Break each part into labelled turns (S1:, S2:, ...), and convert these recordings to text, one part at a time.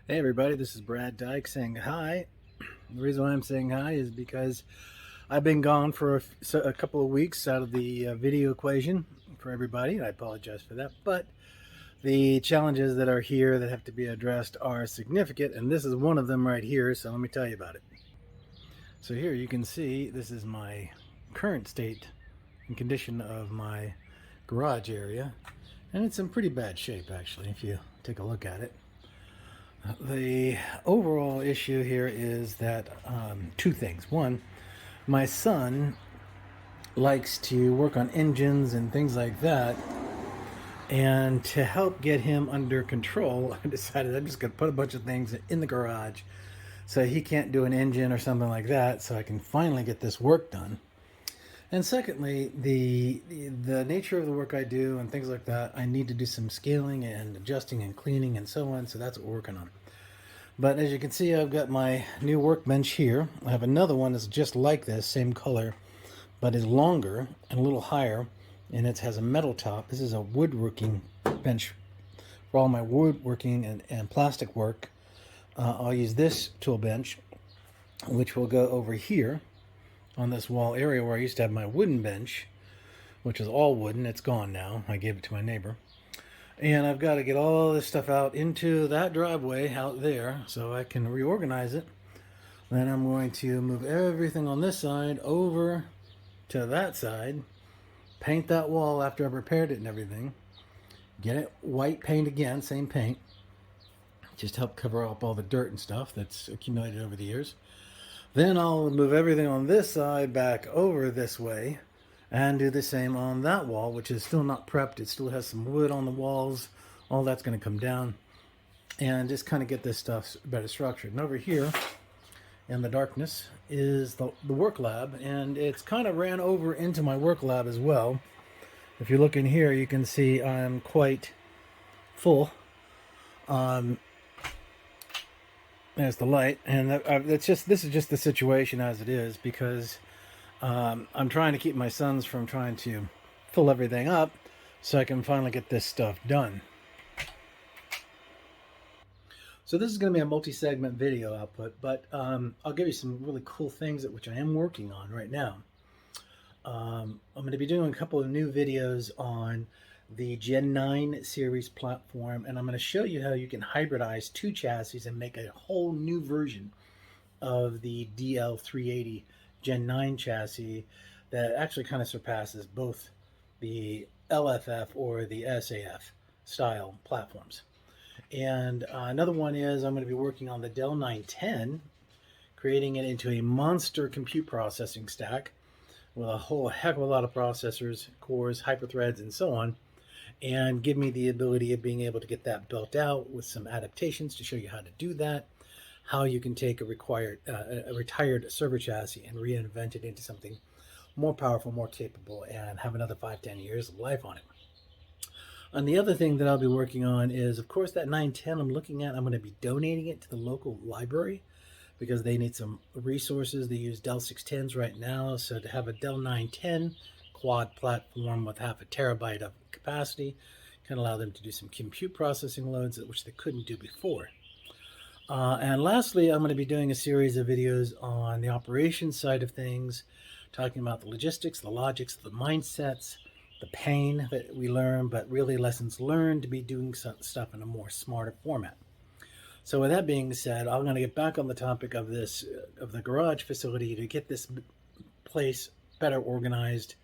S1: Hey everybody, this is Brad Dyke saying hi. The reason why I'm saying hi is because I've been gone for a couple of weeks out of the video equation for everybody. I apologize for that, but the challenges that are here that have to be addressed are significant, and this is one of them right here, so let me tell you about it. So here you can see this is my current state and condition of my garage area, and it's in pretty bad shape actually if you take a look at it. The overall issue here is that two things. One, my son likes to work on engines and things like that. And to help get him under control, I decided I'm just going to put a bunch of things in the garage so he can't do an engine or something like that, so I can finally get this work done. And secondly, the nature of the work I do and things like that, I need to do some scaling and adjusting and cleaning and so on, so that's what we're working on. But as you can see, I've got my new workbench here. I have another one that's just like this, same color, but is longer and a little higher, and it has a metal top. This is a woodworking bench for all my woodworking and plastic work. I'll use this tool bench, which will go over here on this wall area where I used to have my wooden bench, which is all wooden. It's gone now. I gave it to my neighbor. And I've got to get all this stuff out into that driveway out there so I can reorganize it. Then I'm going to move everything on this side over to that side, paint that wall after I've repaired it and everything, get it white paint again, same paint, just help cover up all the dirt and stuff that's accumulated over the years. Then I'll move everything on this side back over this way and do the same on that wall, which is still not prepped. It still has some wood on the walls. All that's going to come down and just kind of get this stuff better structured. And over here in the darkness is the work lab, and it's kind of ran over into my work lab as well. If you look in here, you can see I'm quite full. There's the light, and this is just the situation as it is, because I'm trying to keep my sons from trying to fill everything up so I can finally get this stuff done. So this is going to be a multi-segment video output, but I'll give you some really cool things that which I am working on right now. I'm going to be doing a couple of new videos on the Gen 9 series platform, and I'm going to show you how you can hybridize two chassis and make a whole new version of the DL380 Gen 9 chassis that actually kind of surpasses both the LFF or the SAF style platforms. And another one is I'm going to be working on the Dell 910, creating it into a monster compute processing stack with a whole heck of a lot of processors, cores, hyperthreads, and so on, and give me the ability of being able to get that built out with some adaptations to show you how to do that, how you can take a retired server chassis and reinvent it into something more powerful, more capable, and have another 5-10 years of life on it. And the other thing that I'll be working on is, of course, that 910 I'm looking at. I'm going to be donating it to the local library because they need some resources. They use Dell 610s right now, so to have a Dell 910 quad platform with 0.5 terabyte of capacity can allow them to do some compute processing loads, which they couldn't do before. And lastly, I'm going to be doing a series of videos on the operations side of things, talking about the logistics, the logics, the mindsets, the pain that we learn, but really lessons learned to be doing some stuff in a more smarter format. So with that being said, I'm going to get back on the topic of the garage facility to get this place better organized,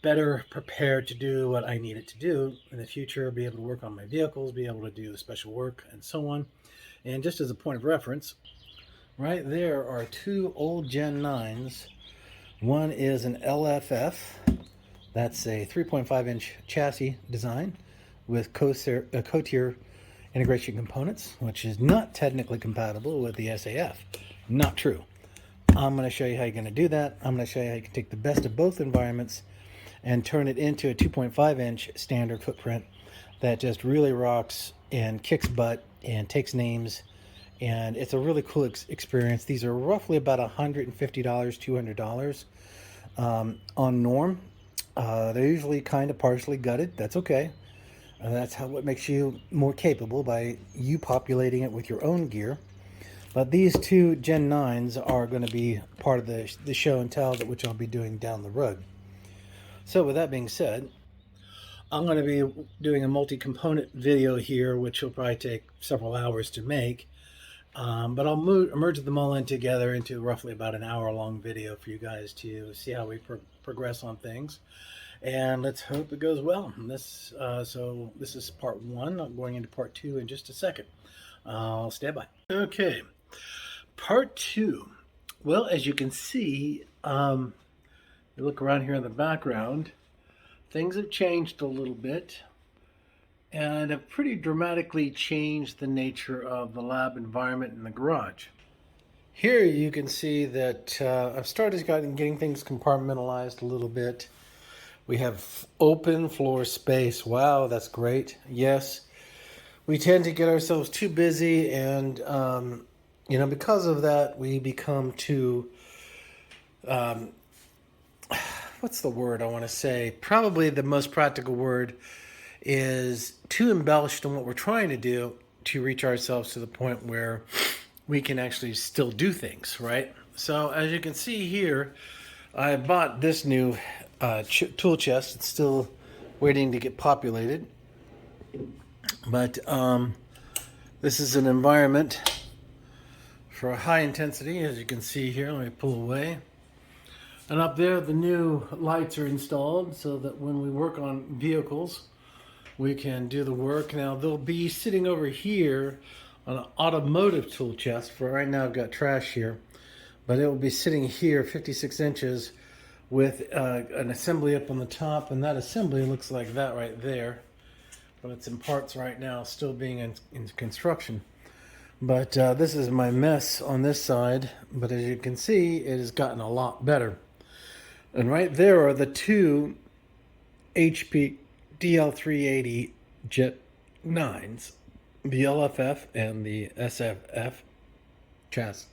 S1: better prepared to do what I need it to do in the future, be able to work on my vehicles, be able to do special work, and so on. And just as a point of reference, right there are two old Gen 9s. One is an LFF. That's a 3.5-inch chassis design with Cotier integration components, which is not technically compatible with the SAF. Not true. I'm going to show you how you're going to do that. I'm going to show you how you can take the best of both environments and turn it into a 2.5-inch standard footprint that just really rocks and kicks butt and takes names, and it's a really cool experience. These are roughly about $150, $200 on norm. They're usually kind of partially gutted. That's okay. And that's what makes you more capable, by you populating it with your own gear. But these two Gen 9s are going to be part of the show and tell, that which I'll be doing down the road. So with that being said, I'm going to be doing a multi-component video here, which will probably take several hours to make. But I'll merge them all in together into roughly about an hour-long video for you guys to see how we progress on things. And let's hope it goes well. So this is part 1. I'm going into part 2 in just a second. I'll stand by. Okay, part 2. Well, as you can see, you look around here in the background, things have changed a little bit and have pretty dramatically changed the nature of the lab environment in the garage. Here you can see that I've started getting things compartmentalized a little bit. We have open floor space. Wow, that's great. Yes, we tend to get ourselves too busy, and because of that, we become too what's the word I want to say? Probably the most practical word is too embellished in what we're trying to do to reach ourselves to the point where we can actually still do things, right? So as you can see here, I bought this new tool chest. It's still waiting to get populated. But this is an environment for high intensity, as you can see here. Let me pull away. And up there, the new lights are installed so that when we work on vehicles, we can do the work. Now, they'll be sitting over here on an automotive tool chest. For right now, I've got trash here. But it will be sitting here, 56 inches, with an assembly up on the top. And that assembly looks like that right there. But it's in parts right now, still being in construction. But this is my mess on this side. But as you can see, it has gotten a lot better. And right there are the two HP DL380 Jet 9s, the LFF and the SFF chassis.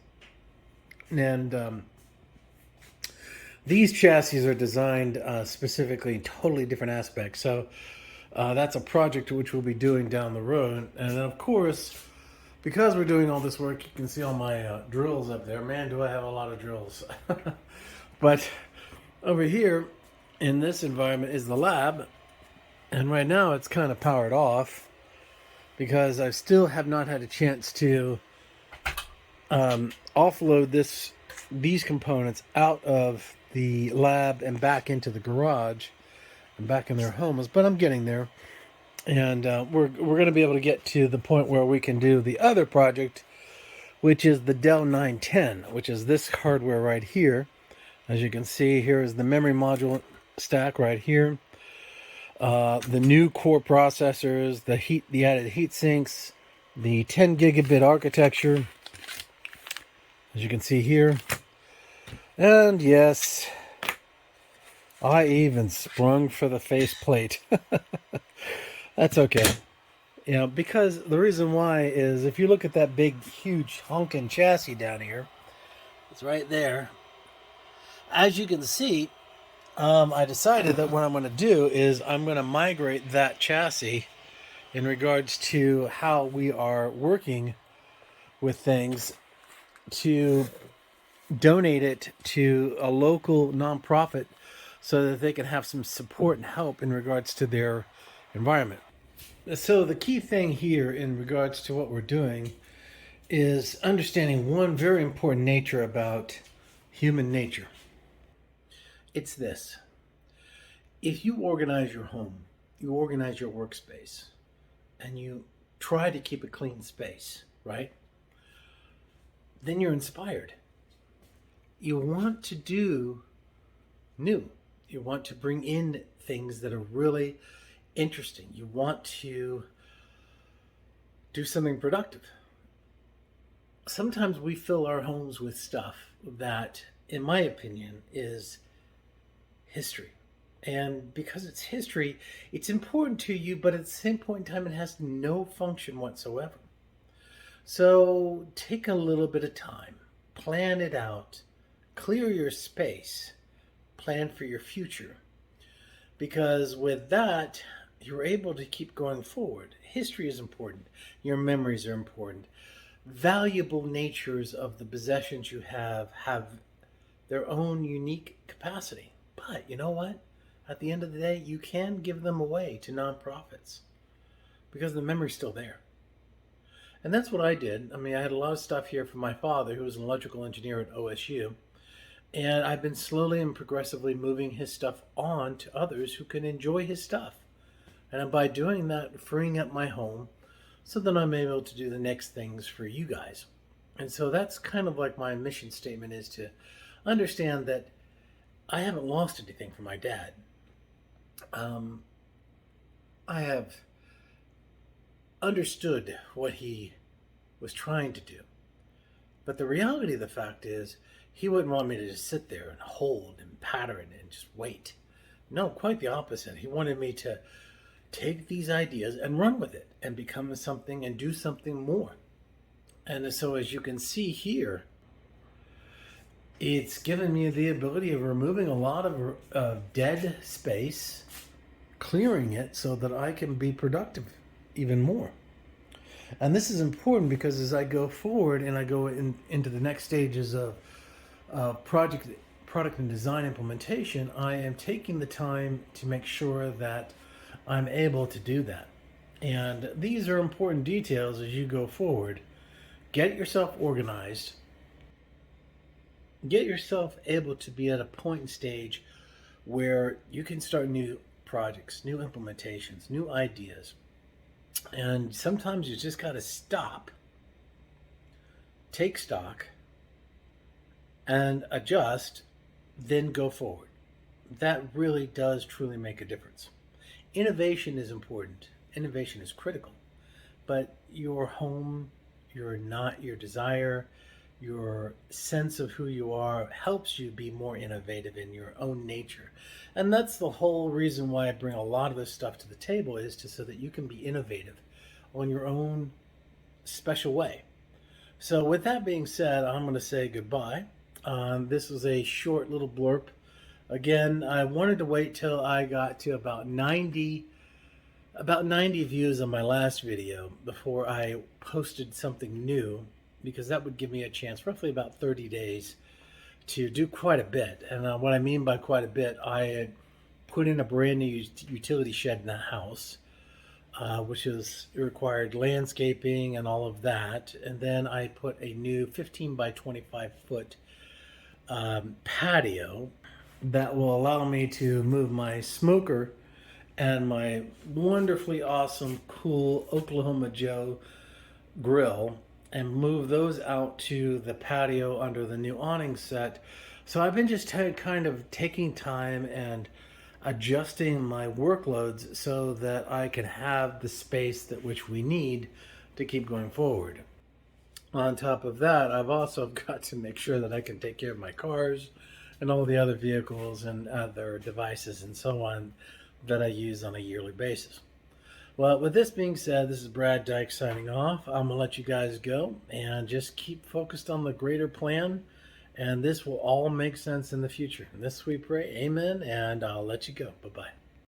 S1: And these chassis are designed specifically in totally different aspects. So that's a project which we'll be doing down the road. And then, of course, because we're doing all this work, you can see all my drills up there. Man, do I have a lot of drills. But over here in this environment is the lab. And right now it's kind of powered off because I still have not had a chance to offload these components out of the lab and back into the garage and back in their homes. But I'm getting there. And we're going to be able to get to the point where we can do the other project, which is the Dell 910, which is this hardware right here. As you can see, here is the memory module stack right here. The new core processors, the added heat sinks, the 10 gigabit architecture, as you can see here. And yes, I even sprung for the faceplate. That's okay. Because the reason why is, if you look at that big, huge honking chassis down here, it's right there. As you can see, I decided that what I'm going to do is I'm going to migrate that chassis in regards to how we are working with things to donate it to a local nonprofit so that they can have some support and help in regards to their environment. So the key thing here in regards to what we're doing is understanding one very important nature about human nature. It's this. If you organize your home, you organize your workspace, and you try to keep a clean space, right? Then you're inspired. You want to do new. You want to bring in things that are really interesting. You want to do something productive. Sometimes we fill our homes with stuff that, in my opinion, is history. And because it's history, it's important to you, but at the same point in time, it has no function whatsoever. So take a little bit of time, plan it out, clear your space, plan for your future. Because with that, you're able to keep going forward. History is important. Your memories are important. Valuable natures of the possessions you have their own unique capacity. But you know what? At the end of the day, you can give them away to nonprofits because the memory's still there. And that's what I did. I mean, I had a lot of stuff here from my father, who was an electrical engineer at OSU. And I've been slowly and progressively moving his stuff on to others who can enjoy his stuff. And by doing that, freeing up my home so that I'm able to do the next things for you guys. And so that's kind of like my mission statement, is to understand that I haven't lost anything from my dad. I have understood what he was trying to do. But the reality of the fact is, he wouldn't want me to just sit there and hold and pattern and just wait. No, quite the opposite. He wanted me to take these ideas and run with it and become something and do something more. And so, as you can see here, it's given me the ability of removing a lot of dead space, clearing it so that I can be productive even more. And this is important because as I go forward and I go into the next stages of product and design implementation, I am taking the time to make sure that I'm able to do that. And these are important details as you go forward. Get yourself organized. Get yourself able to be at a point and stage where you can start new projects, new implementations, new ideas. And sometimes you just got to stop, take stock, and adjust, then go forward. That really does truly make a difference. Innovation is important. Innovation is critical. But your home, your desire, your sense of who you are helps you be more innovative in your own nature. And that's the whole reason why I bring a lot of this stuff to the table, is so that you can be innovative on your own special way. So with that being said, I'm going to say goodbye. This was a short little blurb. Again, I wanted to wait till I got to about 90 views on my last video before I posted something new, because that would give me a chance, roughly about 30 days, to do quite a bit. And what I mean by quite a bit, I had put in a brand new utility shed in the house, which required landscaping and all of that. And then I put a new 15 by 25 foot patio that will allow me to move my smoker and my wonderfully awesome, cool Oklahoma Joe grill and move those out to the patio under the new awning set. So I've been just kind of taking time and adjusting my workloads so that I can have the space that which we need to keep going forward. On top of that, I've also got to make sure that I can take care of my cars and all the other vehicles and other devices and so on that I use on a yearly basis. Well, with this being said, this is Brad Dyke signing off. I'm going to let you guys go and just keep focused on the greater plan, and this will all make sense in the future. And this we pray, amen, and I'll let you go. Bye-bye.